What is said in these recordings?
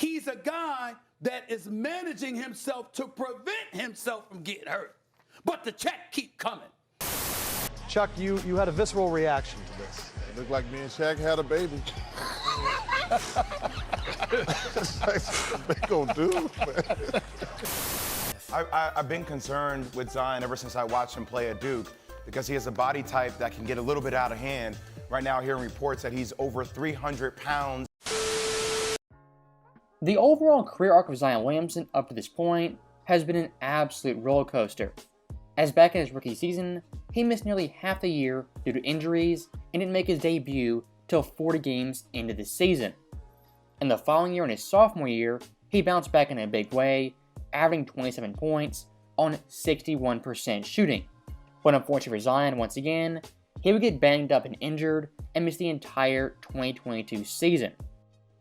He's a guy that is managing himself to prevent himself from getting hurt. But the check keep coming. Chuck, you had a visceral reaction to this. It looked like me and Shaq had a baby. They gonna do, man. I've been concerned with Zion ever since I watched him play at Duke because he has a body type that can get a little bit out of hand. Right now, hearing reports that he's over 300 pounds. The overall career arc of Zion Williamson up to this point has been an absolute roller coaster. As back in his rookie season, he missed nearly half the year due to injuries and didn't make his debut till 40 games into the season. And the following year, in his sophomore year, he bounced back in a big way, averaging 27 points on 61% shooting. But unfortunately for Zion, once again, he would get banged up and injured and miss the entire 2022 season.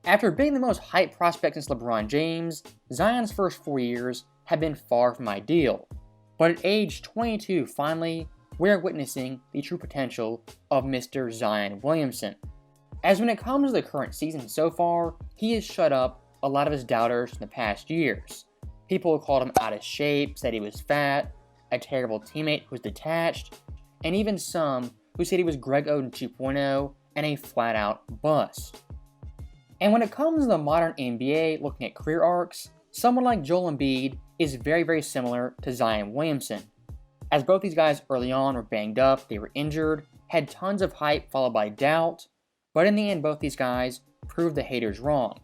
After being the most hyped prospect since LeBron James, Zion's first 4 years have been far from ideal. But at age 22, finally, we are witnessing the true potential of Mr. Zion Williamson. As when it comes to the current season so far, he has shut up a lot of his doubters from the past years. People who called him out of shape, said he was fat, a terrible teammate who was detached, and even some who said he was Greg Oden 2.0 and a flat-out bust. And when it comes to the modern NBA looking at career arcs, someone like Joel Embiid is very, very similar to Zion Williamson. As both these guys early on were banged up, they were injured, had tons of hype followed by doubt, but in the end both these guys proved the haters wrong,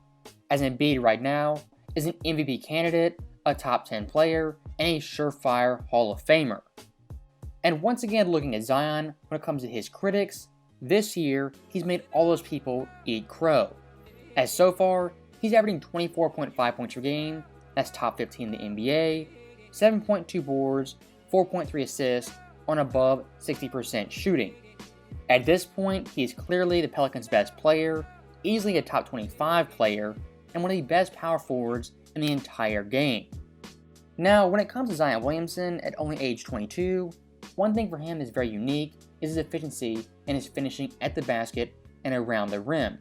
as Embiid right now is an MVP candidate, a top 10 player, and a surefire Hall of Famer. And once again looking at Zion, when it comes to his critics, this year he's made all those people eat crow. As so far, he's averaging 24.5 points per game, that's top 15 in the NBA, 7.2 boards, 4.3 assists on above 60% shooting. At this point, he is clearly the Pelicans' best player, easily a top 25 player, and one of the best power forwards in the entire game. Now, when it comes to Zion Williamson at only age 22, one thing for him is very unique is his efficiency and his finishing at the basket and around the rim.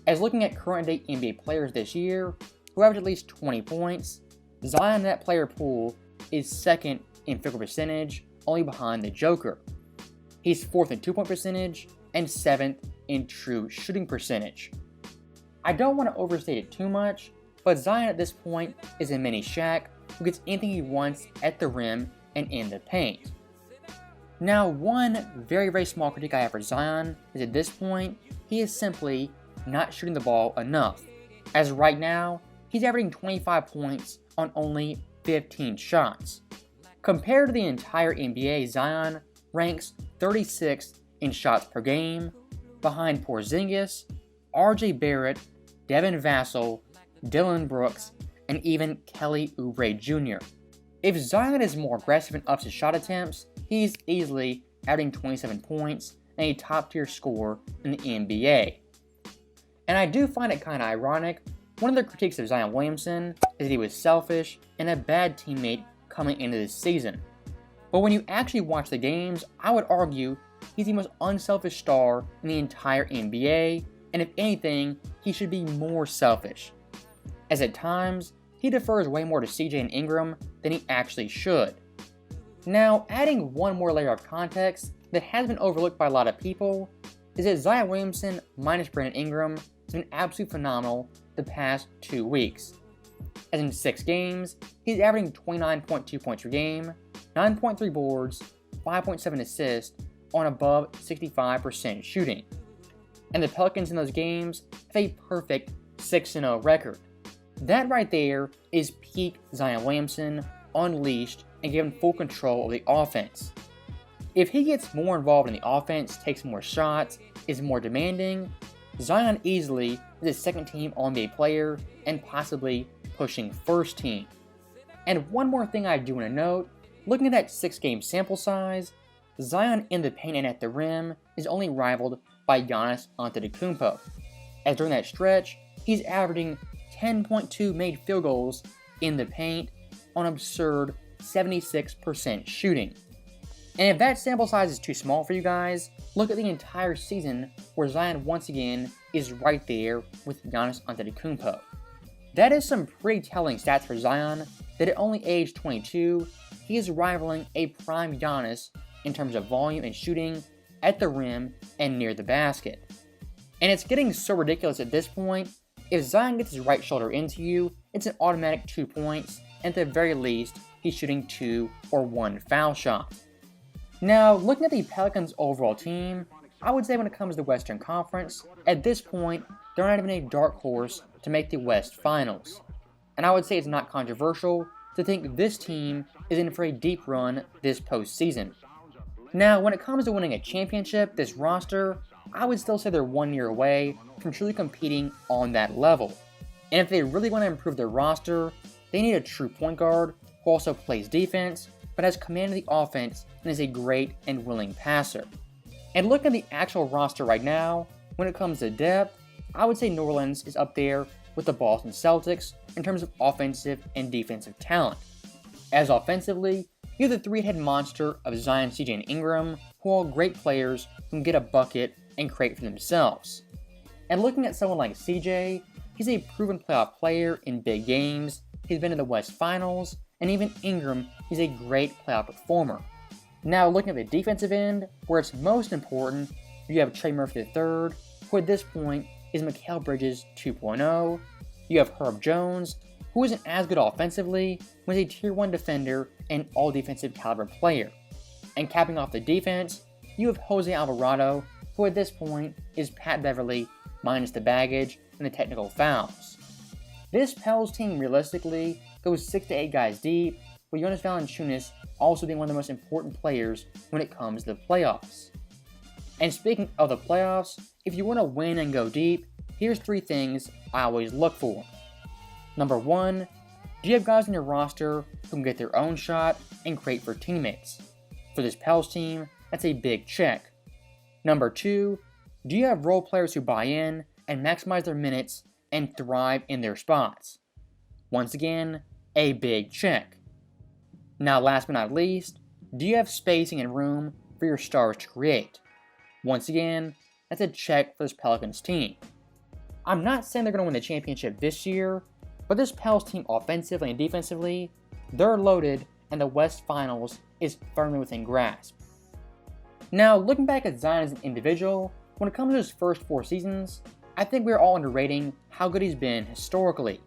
As looking at current-day NBA players this year, who average at least 20 points, Zion in that player pool is second in field goal percentage, only behind the Joker. He's fourth in two-point percentage and seventh in true shooting percentage. I don't want to overstate it too much, but Zion at this point is a mini Shaq who gets anything he wants at the rim and in the paint. Now, one very, very small critique I have for Zion is at this point, he is simply not shooting the ball enough, as right now, he's averaging 25 points on only 15 shots. Compared to the entire NBA, Zion ranks 36th in shots per game, behind Porzingis, RJ Barrett, Devin Vassell, Dylan Brooks, and even Kelly Oubre Jr. If Zion is more aggressive and ups his shot attempts, he's easily averaging 27 points and a top-tier scorer in the NBA. And I do find it kind of ironic. One of the critiques of Zion Williamson is that he was selfish and a bad teammate coming into this season. But when you actually watch the games, I would argue he's the most unselfish star in the entire NBA, and if anything, he should be more selfish. As at times, he defers way more to CJ and Ingram than he actually should. Now, adding one more layer of context that has been overlooked by a lot of people is that Zion Williamson minus Brandon Ingram has been absolutely phenomenal the past 2 weeks. As in 6 games, he's averaging 29.2 points per game, 9.3 boards, 5.7 assists on above 65% shooting. And the Pelicans in those games have a perfect 6-0 record. That right there is peak Zion Williamson unleashed and given full control of the offense. If he gets more involved in the offense, takes more shots, is more demanding, Zion easily is a second-team All-NBA player and possibly pushing first team. And one more thing I do want to note, looking at that 6-game sample size, Zion in the paint and at the rim is only rivaled by Giannis Antetokounmpo, as during that stretch, he's averaging 10.2 made field goals in the paint on absurd 76% shooting. And if that sample size is too small for you guys, look at the entire season where Zion once again is right there with Giannis Antetokounmpo. That is some pretty telling stats for Zion, that at only age 22, he is rivaling a prime Giannis in terms of volume and shooting at the rim and near the basket. And it's getting so ridiculous at this point, if Zion gets his right shoulder into you, it's an automatic 2 points, and at the very least, he's shooting 2 or 1 foul shot. Now, looking at the Pelicans' overall team, I would say when it comes to the Western Conference, at this point, they're not even a dark horse to make the West Finals. And I would say it's not controversial to think this team is in for a deep run this postseason. Now, when it comes to winning a championship, this roster, I would still say they're 1 year away from truly competing on that level. And if they really want to improve their roster, they need a true point guard who also plays defense, but has command of the offense and is a great and willing passer. And looking at the actual roster right now, when it comes to depth, I would say New Orleans is up there with the Boston Celtics in terms of offensive and defensive talent. As offensively, you have the three-headed monster of Zion, CJ, and Ingram, who are all great players who can get a bucket and create for themselves. And looking at someone like CJ, he's a proven playoff player in big games, he's been in the West Finals, and even Ingram, he's a great playoff performer. Now looking at the defensive end, where it's most important, you have Trey Murphy III, who at this point is Mikal Bridges 2.0. You have Herb Jones, who isn't as good offensively, but is a tier 1 defender and all defensive caliber player. And capping off the defense, you have Jose Alvarado, who at this point is Pat Beverly minus the baggage and the technical fouls. This Pels team realistically goes 6 to 8 guys deep, with Jonas Valanciunas also being one of the most important players when it comes to the playoffs. And speaking of the playoffs, if you want to win and go deep, here's 3 things I always look for. Number 1, do you have guys on your roster who can get their own shot and create for teammates? For this Pels team, that's a big check. Number 2, do you have role players who buy in and maximize their minutes and thrive in their spots? Once again, a big check. Now last but not least, do you have spacing and room for your stars to create? Once again, that's a check for this Pelicans team. I'm not saying they're going to win the championship this year, but this Pels team offensively and defensively, they're loaded and the West Finals is firmly within grasp. Now looking back at Zion as an individual, when it comes to his first 4 seasons, I think we're all underrating how good he's been historically.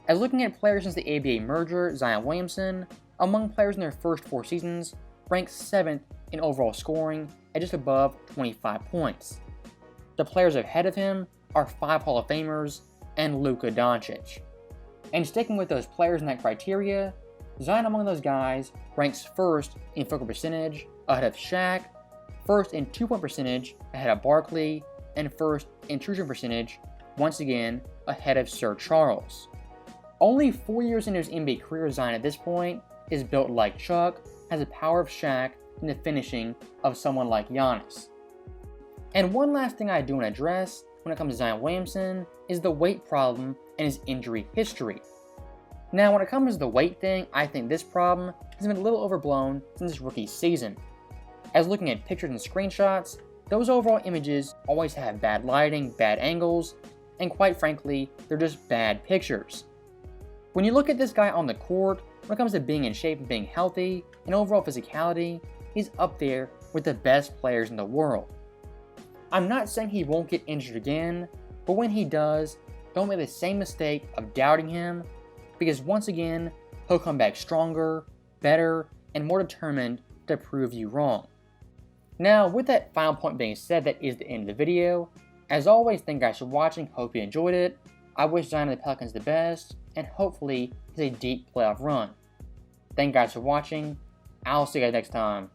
As looking at players since the ABA merger, Zion Williamson, among players in their first 4 seasons, ranks 7th in overall scoring at just above 25 points. The players ahead of him are 5 Hall of Famers and Luka Doncic. And sticking with those players in that criteria, Zion among those guys ranks 1st in field goal percentage ahead of Shaq, 1st in 2-point percentage ahead of Barkley, and 1st in true shooting percentage, once again ahead of Sir Charles. Only 4 years into his NBA career, Zion at this point is built like Chuck, has the power of Shaq, and the finishing of someone like Giannis. And one last thing I do want to address when it comes to Zion Williamson is the weight problem and his injury history. Now when it comes to the weight thing, I think this problem has been a little overblown since his rookie season. As looking at pictures and screenshots, those overall images always have bad lighting, bad angles, and quite frankly, they're just bad pictures. When you look at this guy on the court, when it comes to being in shape and being healthy, and overall physicality, he's up there with the best players in the world. I'm not saying he won't get injured again, but when he does, don't make the same mistake of doubting him, because once again, he'll come back stronger, better, and more determined to prove you wrong. Now, with that final point being said, that is the end of the video. As always, thank you guys for watching, hope you enjoyed it. I wish Zion and the Pelicans the best, and hopefully, it's a deep playoff run. Thank you guys for watching. I'll see you guys next time.